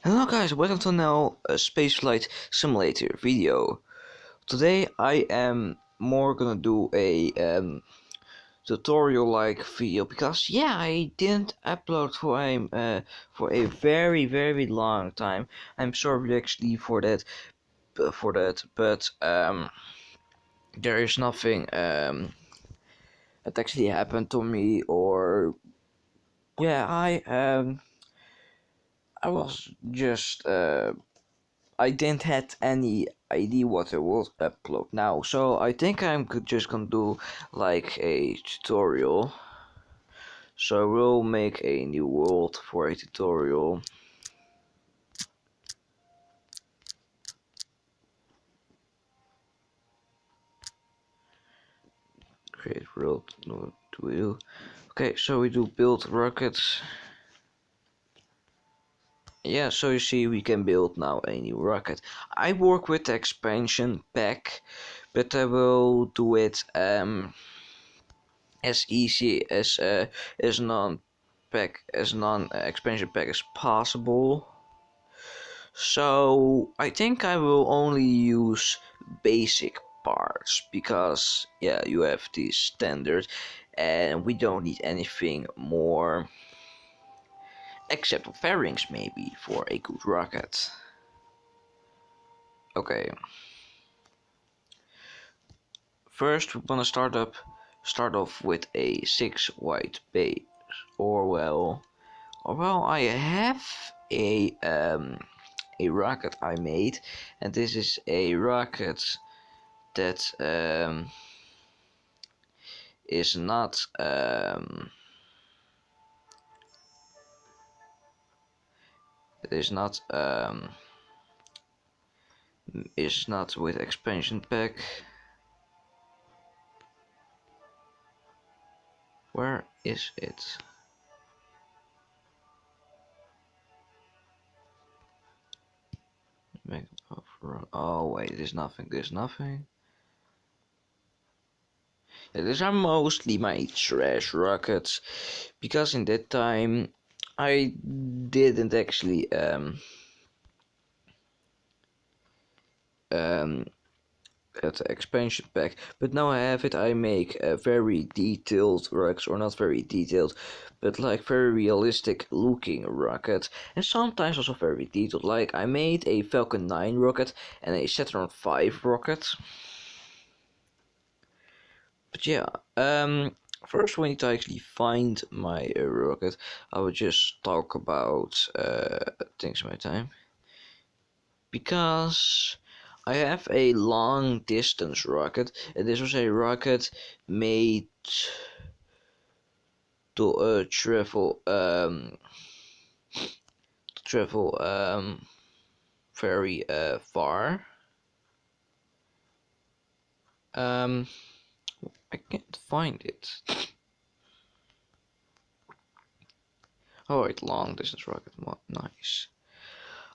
Hello guys, welcome to now a spaceflight simulator video. Today I am more gonna do a tutorial like video because I didn't upload for a very long time. I'm sorry actually for that, but there is nothing that actually happened to me, or I was just I didn't had any idea what I would upload now, so I think just gonna do like a tutorial. So we'll make a new world for a tutorial. Create world, no, do we do? Okay, so we do build rockets. Yeah, so you see we can build now a new rocket. I work with the expansion pack, but I will do it as easy as non expansion pack as possible. So I think I will only use basic parts because you have the standard and we don't need anything more except fairings maybe for a good rocket. Okay, first we're gonna start off with a 6 white base, or I have a rocket I made, and this is a rocket that is not is not with expansion pack. Where is it? Oh wait, there's nothing. Yeah, these are mostly my trash rockets because in that time I didn't actually at the expansion pack, but now I have it. I make very detailed rockets, or not very detailed, but like very realistic looking rockets, and sometimes also very detailed. Like I made a Falcon 9 rocket and a Saturn 5 rocket. But first we need to actually find my rocket. I will just talk about things in my time, because I have a long distance rocket, and this was a rocket made to travel very far. I can't find it. Oh, wait, long distance rocket, nice.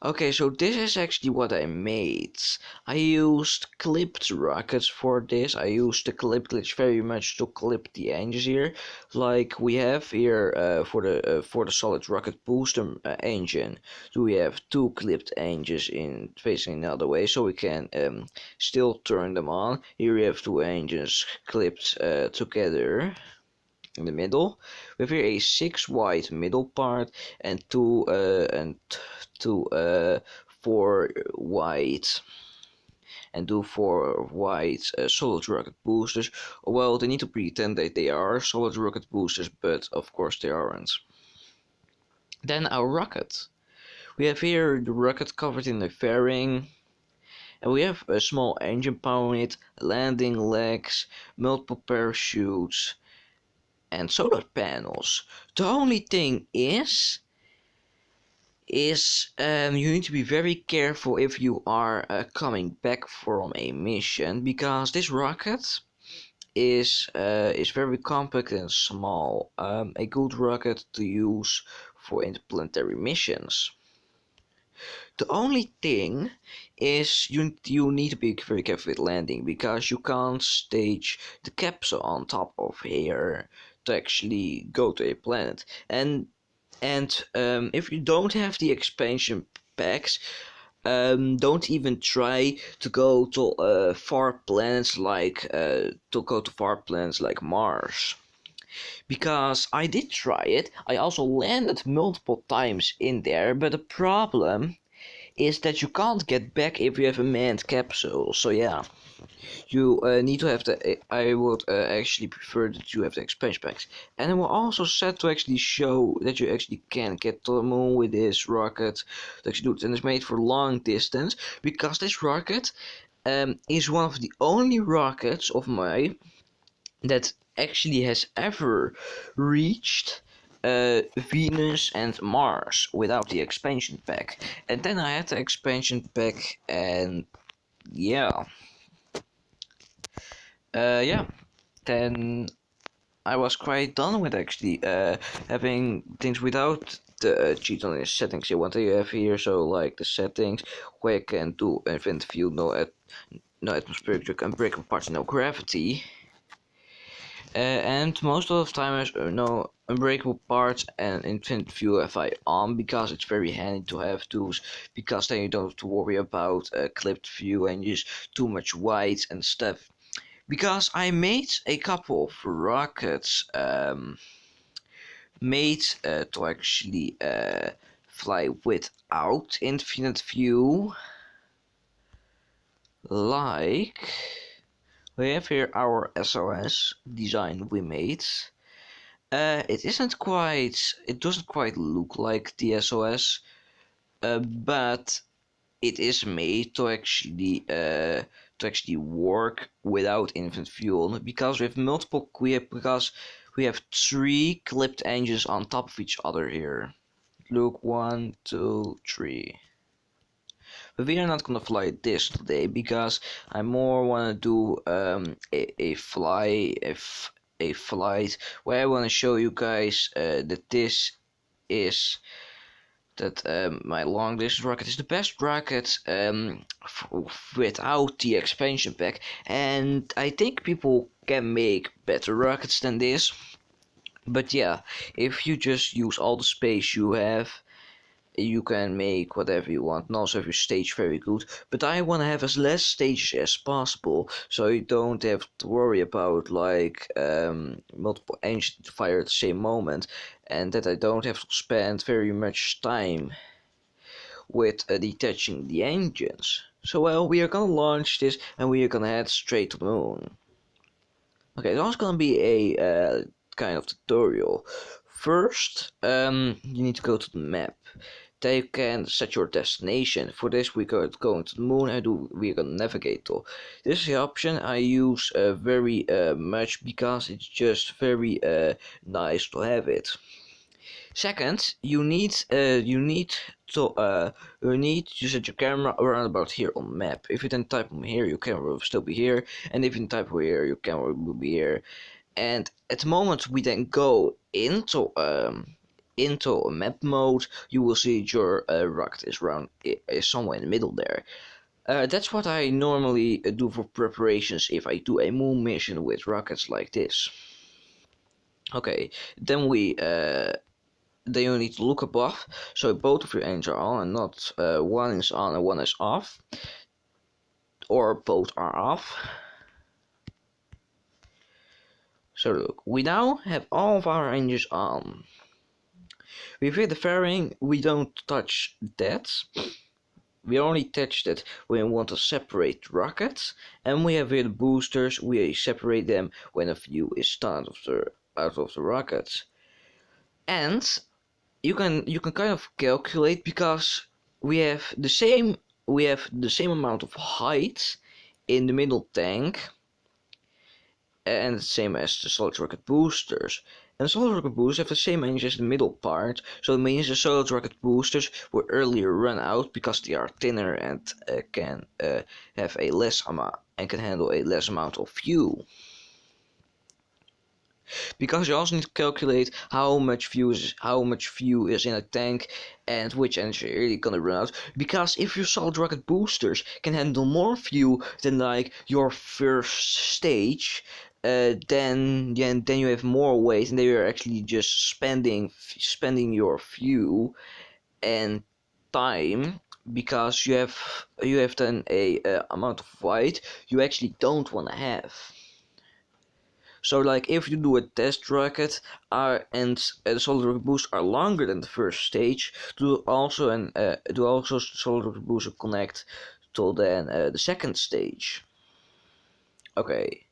Okay, so this is actually what I made. I used clipped rockets for this. I used the clip glitch very much to clip the engines here, like we have here for the solid rocket booster engine. So we have two clipped engines in facing the other way, so we can still turn them on. Here we have two engines clipped together in the middle. We have here a 6 white middle part and two 4 white and do 4 white solid rocket boosters. Well, they need to pretend that they are solid rocket boosters, but of course they aren't. Then our rocket. We have here the rocket covered in a fairing, and we have a small engine power in it, landing legs, multiple parachutes, and solar panels. The only thing is you need to be very careful if you are coming back from a mission, because this rocket is very compact and small. A good rocket to use for interplanetary missions. The only thing is you need to be very careful with landing, because you can't stage the capsule on top of here to actually go to a planet. And if you don't have the expansion packs, don't even try to go to far planets like Mars. Because I did try it. I also landed multiple times in there, but the problem is that you can't get back if you have a manned capsule. So yeah, you need to have the. I would actually prefer that you have the expansion packs, and it will also set to actually show that you actually can get to the moon with this rocket. To actually do it, and it's made for long distance because this rocket is one of the only rockets of my that actually has ever reached Venus and Mars without the expansion pack. And then I had the expansion pack, and yeah, yeah. Then I was quite done with actually having things without the cheat on the settings. Yeah, what do you have here? So like the settings where you can do infinite view, no atmospheric drag, unbreakable parts, no gravity. And most of the time there's no unbreakable parts and infinite view FI on because it's very handy to have those, because then you don't have to worry about clipped view and use too much white and stuff. Because I made a couple of rockets made to actually fly without infinite view, like we have here our SOS design we made. It doesn't quite look like the SOS, but it is made to actually work without infinite fuel because we have three clipped engines on top of each other here. Look, 1, 2, 3. But we are not gonna fly this today because I more wanna do a flight where I wanna show you guys that this is my long distance rocket is the best rocket without the expansion pack, and I think people can make better rockets than this. But yeah, if you just use all the space you have, you can make whatever you want, and also have your stage very good. But I want to have as less stages as possible, so you don't have to worry about like multiple engines to fire at the same moment, and that I don't have to spend very much time with detaching the engines. So well, we are gonna launch this and we are gonna head straight to the moon. Okay, it's also gonna be a kind of tutorial. First, you need to go to the map. Then you can set your destination. For this, we are going to the moon and we are gonna navigate to. This is the option I use very much because it's just very nice to have it. Second, you need to set your camera around about here on the map. If you then type on here, your camera will still be here, and if you type here, your camera will be here. And at the moment we then go into map mode, you will see your rocket is somewhere in the middle there. That's what I normally do for preparations if I do a moon mission with rockets like this. Okay, then you need to look above, so both of your engines are on and not one is on and one is off, or both are off. So look, we now have all of our engines on. With the fairing, we don't touch that. We only touch that when we want to separate rockets, and we have here the boosters. We separate them when a few is out of the rockets. And you can kind of calculate because we have the same amount of height in the middle tank, and the same as the solid rocket boosters. And the solid rocket boosters have the same engine as the middle part, so it means the solid rocket boosters will earlier run out because they are thinner and can have a less amount and can handle a less amount of fuel. Because you also need to calculate how much fuel is in a tank and which energy are really gonna run out. Because if your solid rocket boosters can handle more fuel than like your first stage, then you have more weight, and then you're actually just spending your fuel and time because you have then a amount of weight you actually don't want to have. So like if you do a test rocket and the solid rocket boosts are longer than the first stage, do also solid rocket booster connect to then the second stage. Okay.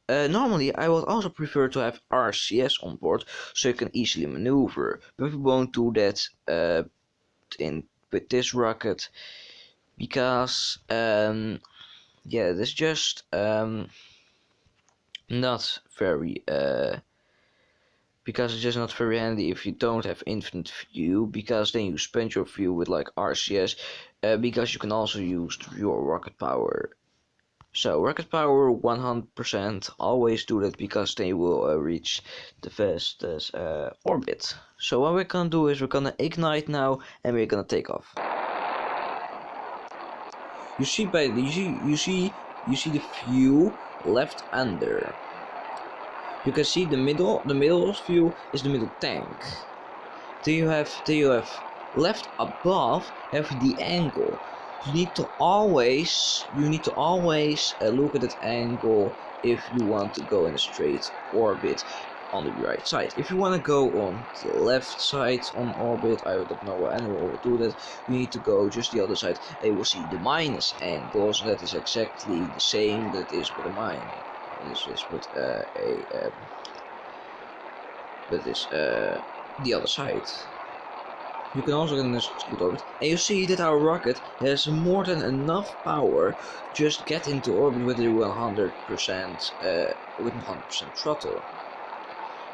Normally, I would also prefer to have RCS on board so you can easily maneuver, but we won't do that in with this rocket because yeah, this just not very because it's just not very handy if you don't have infinite fuel, because then you spend your fuel with like RCS, because you can also use your rocket power. So rocket power 100%, always do that because then you will reach the fastest orbit. So what we're gonna do is we're gonna ignite now and we're gonna take off. You see the fuel left under. You can see the middle of fuel is the middle tank. Do you have left above have the angle. You need to always look at that angle if you want to go in a straight orbit on the right side. If you want to go on the left side on orbit, I don't know anyone will do that. You need to go just the other side. And you will see the minus angle. So that is exactly the same that is with a mine. This is with the other side. You can also get in a good orbit, and you see that our rocket has more than enough power to just get into orbit with a 100% with 100% throttle.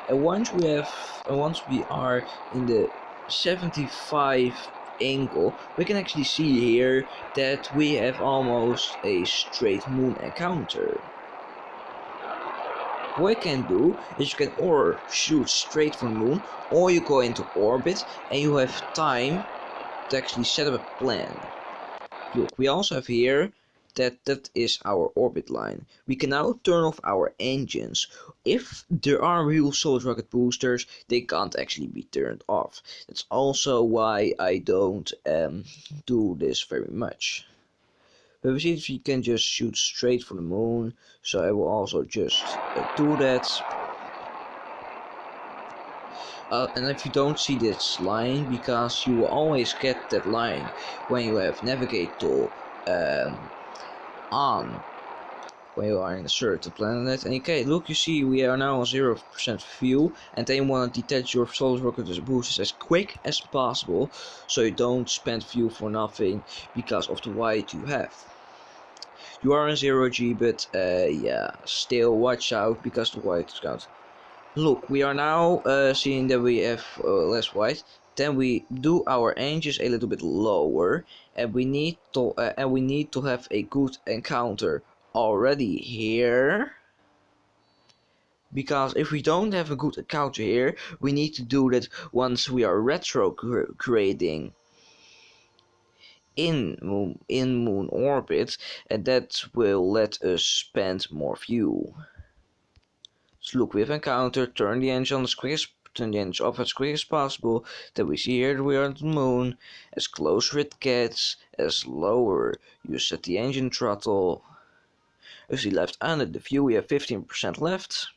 And once we are in the 75 angle, we can actually see here that we have almost a straight moon encounter. What you can do is you can or shoot straight from the moon, or you go into orbit and you have time to actually set up a plan. Look, we also have here that is our orbit line. We can now turn off our engines. If there are real solid rocket boosters, they can't actually be turned off. That's also why I don't do this very much. But we see if we can just shoot straight for the moon, so I will also just do that. And if you don't see this line, because you will always get that line when you have navigate tool on, when you are in a certain planet. And okay, look, you see we are now on 0% fuel, and then you want to detach your solid rocket boosters as quick as possible, so you don't spend fuel for nothing because of the weight you have. You are in 0G, but yeah, still watch out because the white is counts. Look, we are now seeing that we have less white. Then we do our engines a little bit lower, and we need to have a good encounter already here. Because if we don't have a good encounter here, we need to do that once we are retrograding in moon orbit, and that will let us spend more fuel. So look, we have encountered, turn the engine off as quick as possible. Then we see here that we are on the moon. As closer it gets, as lower you set the engine throttle. You see left under the fuel we have 15% left.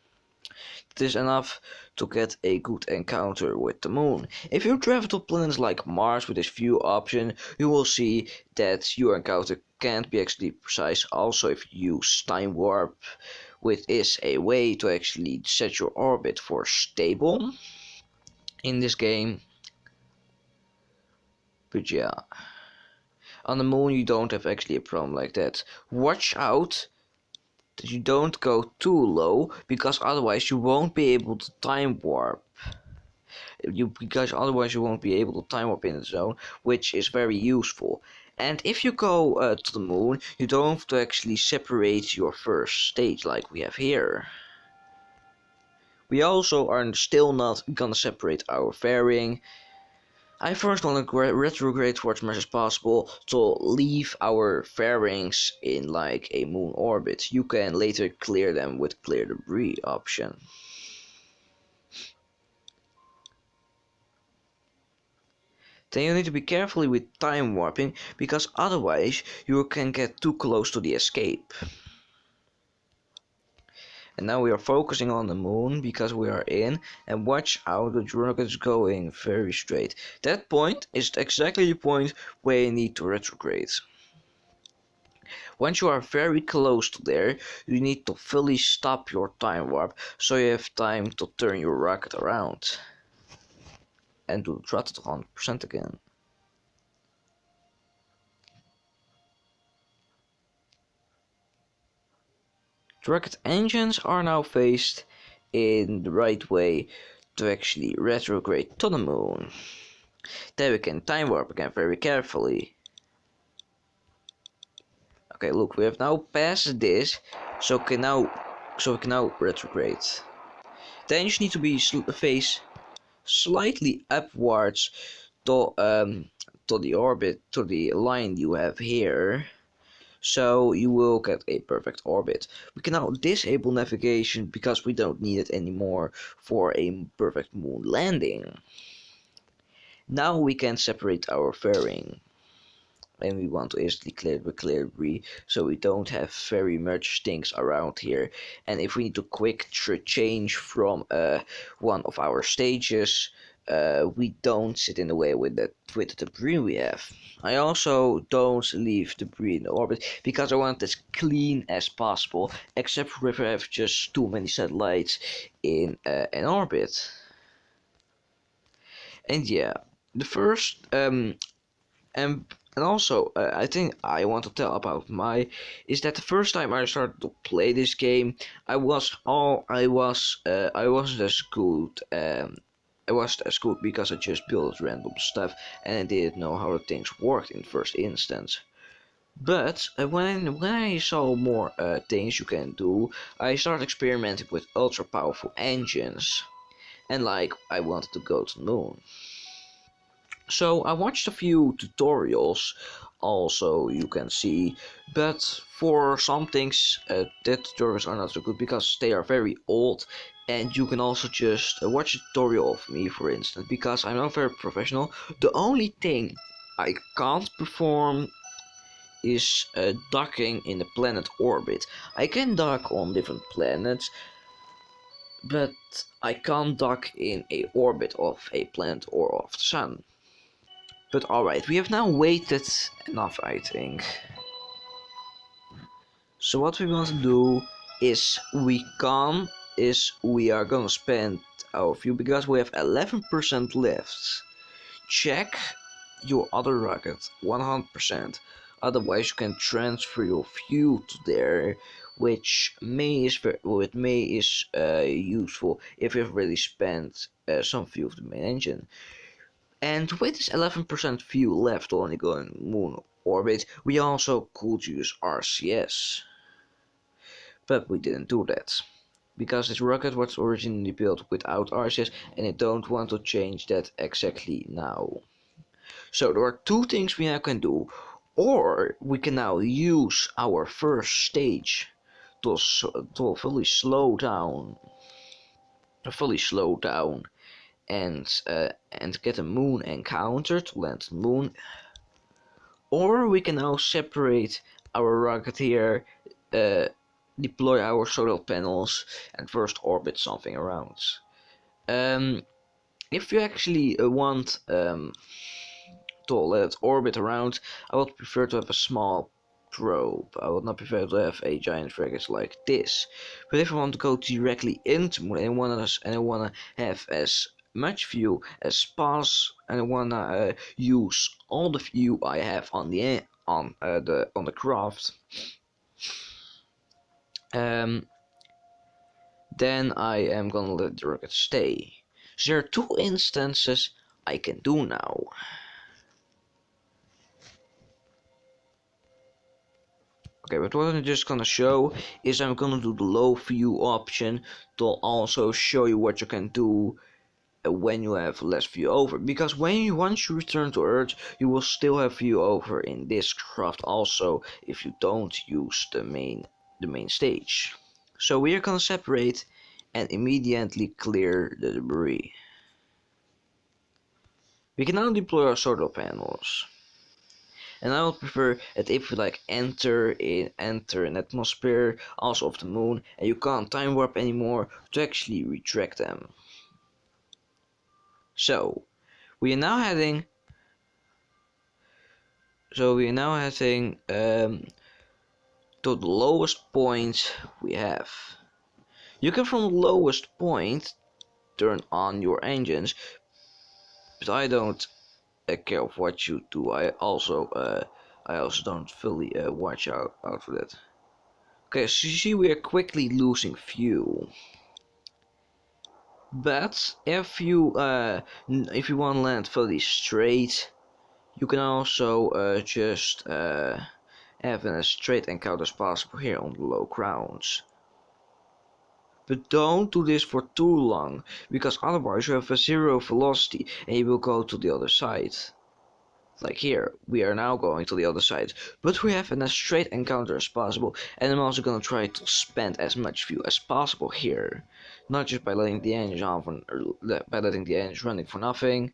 It is enough to get a good encounter with the moon. If you travel to planets like Mars with this fuel option, you will see that your encounter can't be actually precise. Also, if you use time warp, which is a way to actually set your orbit for stable in this game. But yeah, on the moon you don't have actually a problem like that. Watch out that you don't go too low, because otherwise you won't be able to time warp. Because otherwise you won't be able to time warp in the zone, which is very useful. And if you go to the moon, you don't have to actually separate your first stage like we have here. We also are still not gonna separate our fairing. I first want to retrograde towards Mars as possible to leave our fairings in like a moon orbit. You can later clear them with clear debris option. Then you need to be careful with time warping, because otherwise you can get too close to the escape. And now we are focusing on the moon because we are in, and watch how the rocket is going very straight. That point is exactly the point where you need to retrograde. Once you are very close to there, you need to fully stop your time warp so you have time to turn your rocket around and do throttle 100% again. The rocket engines are now faced in the right way to actually retrograde to the moon. Then we can time warp again very carefully. Okay, look, we have now passed this, so we can now retrograde. Then you just need to be face slightly upwards to the orbit, to the line you have here, so you will get a perfect orbit. We can now disable navigation because we don't need it anymore for a perfect moon landing. Now we can separate our fairing, and we want to instantly clear debris so we don't have very much things around here. And if we need to quick change from one of our stages, we don't sit in the way with the debris we have. I also don't leave debris in the orbit because I want it as clean as possible, except for if I have just too many satellites in an orbit. And yeah, the first and also, I think I want to tell about is that the first time I started to play this game, I wasn't as good. I wasn't as good because I just built random stuff and I didn't know how things worked in first instance. But when I saw more things you can do, I started experimenting with ultra powerful engines, and like I wanted to go to the moon. So I watched a few tutorials also, you can see, but for some things the tutorials are not so good because they are very old, and you can also just watch a tutorial of me, for instance, because I'm not very professional. The only thing I can't perform is docking in the planet orbit. I can dock on different planets, but I can't dock in a orbit of a planet or of the sun. But alright, we have now waited enough, I think. So what we want to do is we are gonna spend our fuel because we have 11% left. Check your other rocket 100%. Otherwise you can transfer your fuel to there, which may is useful if you've already spent some fuel of the main engine. And with this 11% fuel left only going moon orbit, we also could use RCS. But we didn't do that, because this rocket was originally built without RCS and I don't want to change that exactly now. So there are two things we now can do. Or we can now use our first stage to fully slow down and get a moon encounter to land the moon, or we can now separate our rocket here, uh, deploy our solar panels, and first orbit something around. If you actually want to let orbit around, I would prefer to have a small probe. I would not prefer to have a giant frigate like this. But if I want to go directly into moon and I wanna have as much fuel as possible, and I wanna use all the fuel I have on the craft, then I am gonna let the rocket stay. So there are two instances I can do now. Okay, but what I'm just gonna show is I'm gonna do the low fuel option to also show you what you can do when you have less fuel over. Because once you return to Earth, you will still have fuel over in this craft also if you don't use the main stage. So we are gonna separate and immediately clear the debris. We can now deploy our solar panels. And I would prefer that if we like enter an atmosphere also of the moon and you can't time warp anymore, to actually retract them. So we are now heading to the lowest point we have. You can from the lowest point turn on your engines, but I don't care of what you do. I also don't fully watch out for that. Okay, so you see we are quickly losing fuel. But if you want to land fully straight, you can also just have as straight encounter as possible here on the low grounds. But don't do this for too long, because otherwise you have a zero velocity and you will go to the other side. Like here, we are now going to the other side, but we have as straight encounter as possible, and I'm also gonna try to spend as much fuel as possible here. Not just by letting the engine on by letting the engine running for nothing,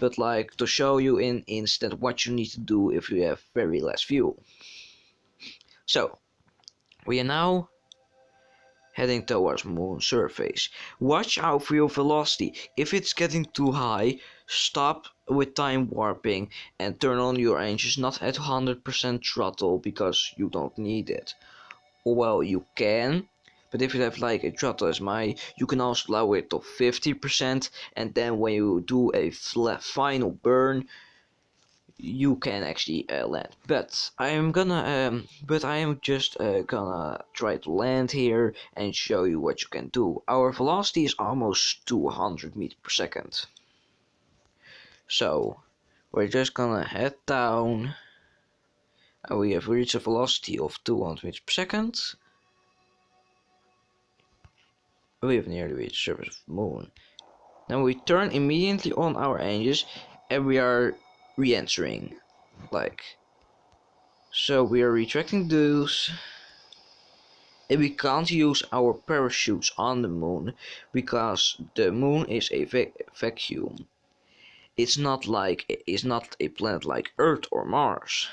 but like to show you in instant what you need to do if you have very less fuel. So, we are now heading towards moon surface. Watch out for your velocity. If it's getting too high, stop with time warping and turn on your engines not at 100% throttle because you don't need it. Well, you can, but if you have like a throttle as mine, you can also lower it to 50%, and then when you do a final burn, you can actually land. But I am just gonna try to land here and show you what you can do. Our velocity is almost 200 meters per second. So we're just gonna head down, and we have reached a velocity of 200 meters per second. We have nearly reached the surface of the moon. Now we turn immediately on our engines and we are re-entering. So we are retracting those, and we can't use our parachutes on the moon because the moon is a vacuum. It's not a planet like Earth or Mars.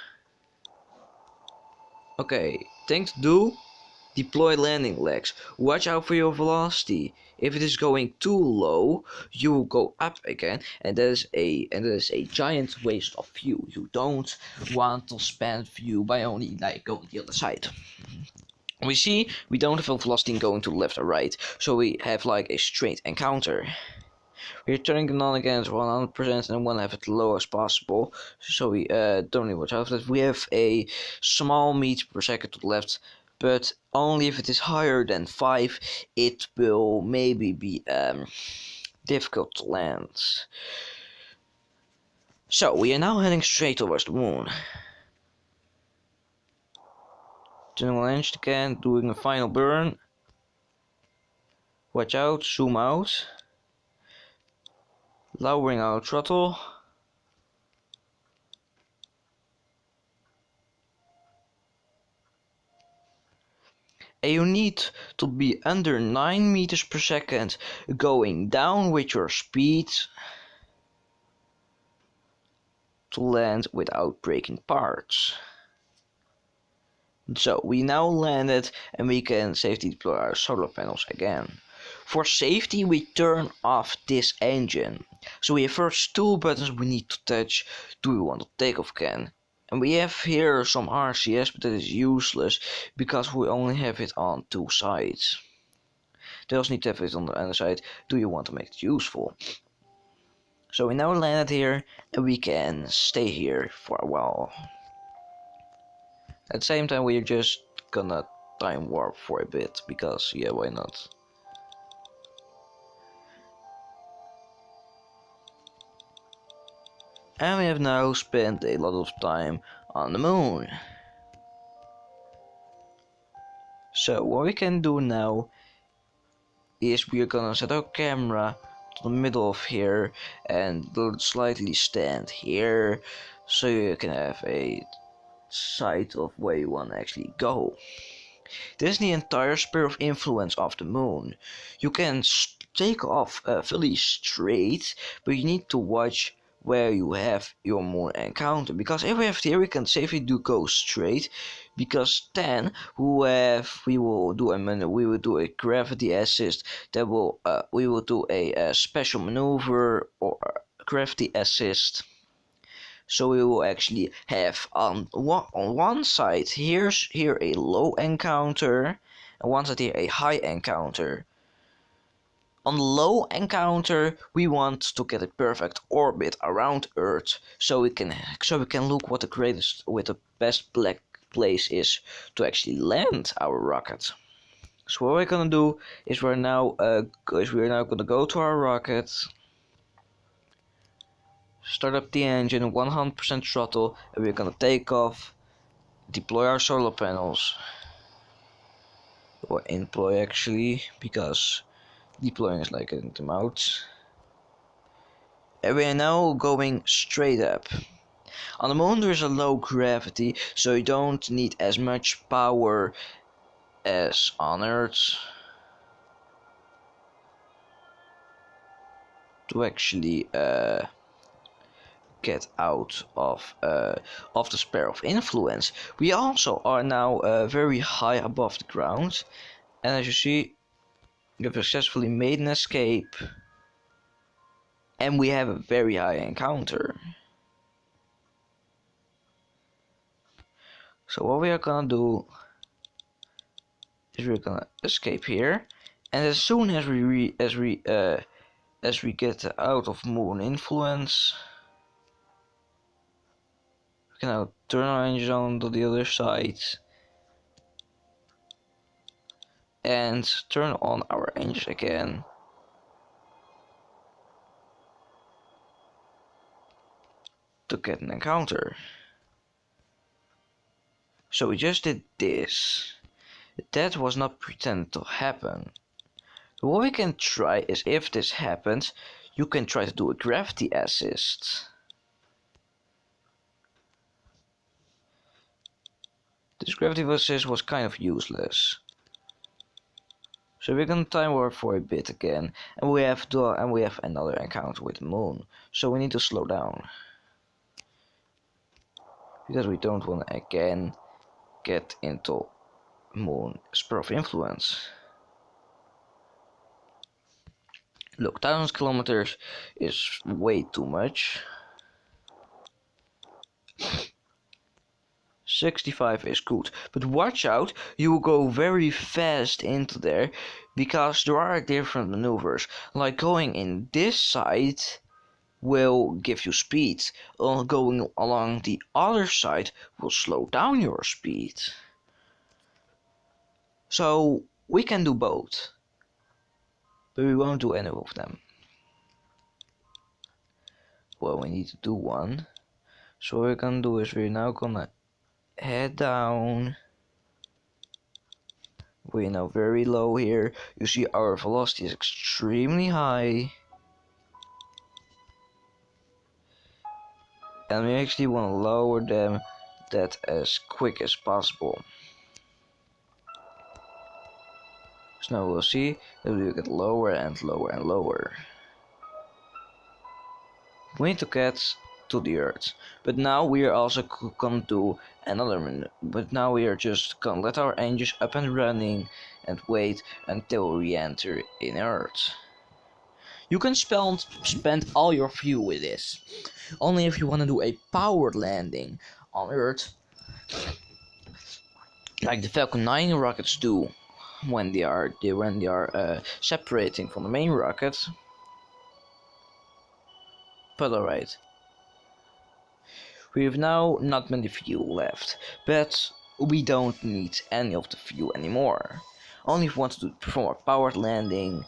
Okay, thing to do: deploy landing legs. Watch out for your velocity. If it is going too low, you will go up again, and that is a giant waste of fuel. You don't want to spend fuel by only like going the other side. We see we don't have a velocity going to the left or right, so we have like a straight encounter. We're turning it on again to 100% and want to have it low as possible, so we don't need watch out for that. We have a small meter per second to the left, but only if it is higher than 5, it will maybe be difficult to land. So we are now heading straight towards the moon. Turning on engine again, doing a final burn. Watch out, zoom out. Lowering our throttle. And you need to be under 9 meters per second going down with your speed to land without breaking parts. So we now landed and we can safely deploy our solar panels again. For safety we turn off this engine. So we have first 2 buttons we need to touch. Do we want to take off again? And we have here some RCS, but that is useless because we only have it on 2 sides. They also need to have it on the other side. Do you want to make it useful? So we now landed here and we can stay here for a while. At the same time we're just gonna time warp for a bit because yeah, why not? And we have now spent a lot of time on the moon. So what we can do now is we're gonna set our camera to the middle of here and slightly stand here so you can have a sight of where you want to actually go. This is the entire sphere of influence of the moon. You can take off fully straight, but you need to watch where you have your moon encounter, because if we have here we can safely go straight, because then we will do a gravity assist that will we will do a special maneuver or gravity assist. So we will actually have on one side here a low encounter, and one side here a high encounter. On the low encounter, we want to get a perfect orbit around Earth, so we can look what the best black place is to actually land our rocket. So what we're gonna do is we're now gonna go to our rocket, start up the engine, 100% throttle, and we're gonna take off, deploy our solar panels, or employ actually, because deploying is like getting them out. And we are now going straight up. On the moon there is a low gravity, so you don't need as much power as on Earth to actually get out of the sphere of influence. We also are now very high above the ground, and as you see, we have successfully made an escape, and we have a very high encounter. So what we are gonna do is we're gonna escape here, and as soon as we get out of moon influence, we can now turn our engine on to the other side and turn on our engine again. To get an encounter. So we just did this. That was not pretended to happen. What we can try is, if this happens, you can try to do a gravity assist. This gravity assist was kind of useless. So we're gonna time warp for a bit again, and we have another encounter with the moon. So we need to slow down, because we don't want to again get into moon sphere of influence. Look, 1000 kilometers is way too much. 65 is good, but watch out, you will go very fast into there, because there are different maneuvers. Like going in this side will give you speed, going along the other side will slow down your speed. So we can do both, but we won't do any of them. Well, we need to do one. So what we're gonna do is we're now gonna head down. We're now very low here. You see our velocity is extremely high. And we actually want to lower them that as quick as possible. So now we'll see that we get lower and lower and lower. We need to get to the Earth, but now we are also gonna do another minute. But now we are just gonna let our engines up and running and wait until we enter in Earth. You can spend all your fuel with this. Only if you want to do a powered landing on Earth, like the Falcon 9 rockets do when they are separating from the main rocket. But alright. We have now not many fuel left, but we don't need any of the fuel anymore. Only if we want to perform a powered landing,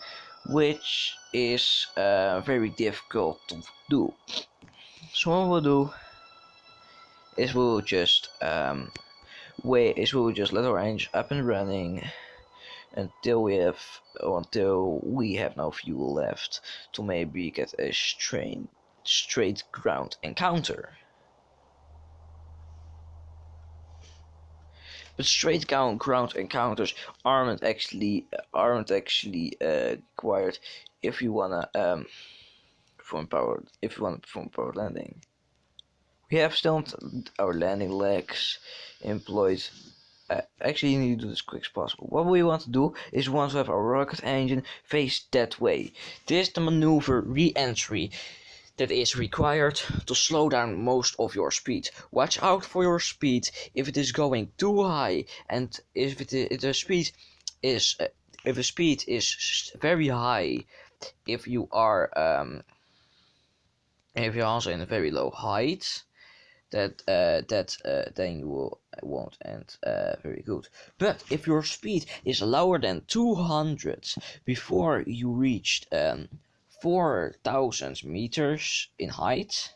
which is very difficult to do. So what we'll do is we'll just let our engine up and running until we have no fuel left to maybe get a straight ground encounter. But straight ground encounters aren't actually required if you wanna perform power landing. We have still our landing legs employed. Actually, you need to do this as quick as possible. What we want to do is we want to have our rocket engine face that way. This is the maneuver re-entry that is required to slow down most of your speed. Watch out for your speed if it is going too high, and if the speed is very high. If you are if you're also in a very low height, then you won't end very good. But if your speed is lower than 200 before you reached 4,000 meters in height,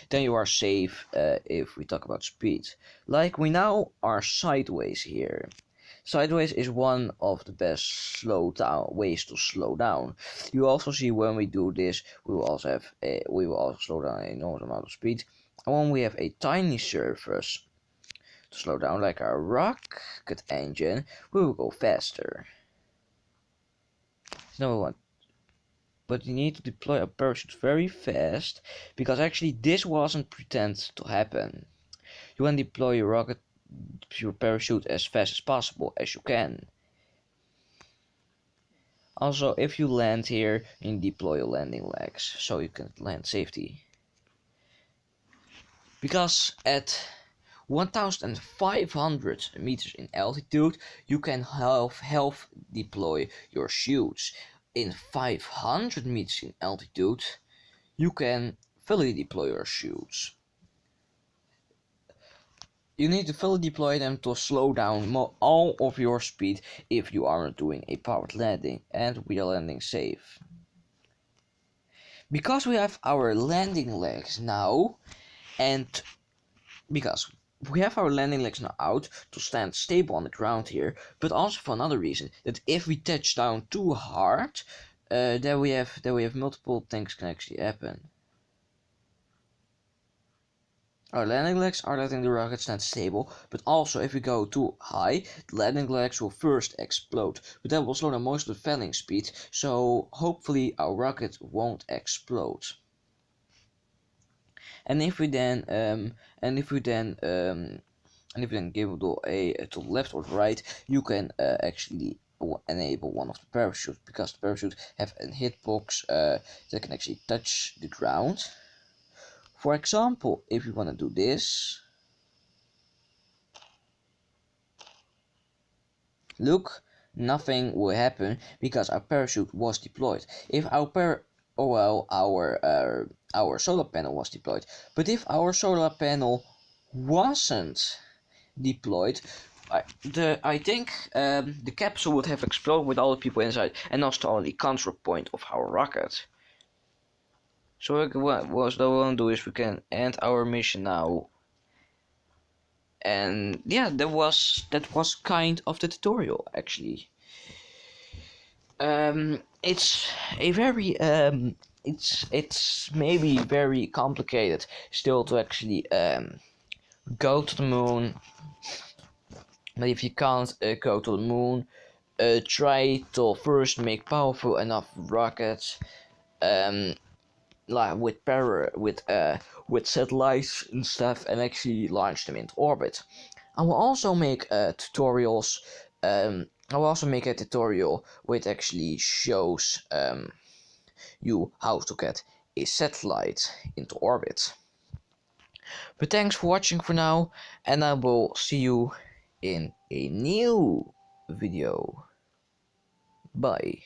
then you are safe if we talk about speed. Like we now are sideways here. Sideways is one of the best ways to slow down. You also see when we do this, we will also slow down an enormous amount of speed. And when we have a tiny surface to slow down, like our rocket engine, we will go faster. No, but you need to deploy a parachute very fast, because actually this wasn't pretend to happen. You want to deploy your parachute as fast as possible as you can. Also, if you land here, you deploy your landing legs so you can land safely. Because at 1,500 meters in altitude, you can half deploy your chutes. In 500 meters in altitude, you can fully deploy your chutes. You need to fully deploy them to slow down all of your speed if you aren't doing a powered landing, and we are landing safe. Because we have our landing legs now, and because we have our landing legs now out to stand stable on the ground here, but also for another reason, that if we touch down too hard, then we have multiple things can actually happen. Our landing legs are letting the rocket stand stable, but also if we go too high, the landing legs will first explode, but that will slow down most of the falling speed, so hopefully our rocket won't explode. And if we then give it to the left or the right, you can actually enable one of the parachutes, because the parachute have a hitbox that can actually touch the ground. For example, if you want to do this, look, nothing will happen because our parachute was deployed. If our our solar panel was deployed, but if our solar panel wasn't deployed, I think the capsule would have exploded with all the people inside, and that's the only control point of our rocket. So what we want to do is we can end our mission now. And yeah, that was kind of the tutorial actually. It's a very it's maybe very complicated still to actually go to the moon. But if you can't go to the moon, try to first make powerful enough rockets, like with satellites and stuff, and actually launch them into orbit. I will also make tutorials. I will also make a tutorial which actually shows you how to get a satellite into orbit. But thanks for watching for now, and I will see you in a new video. Bye.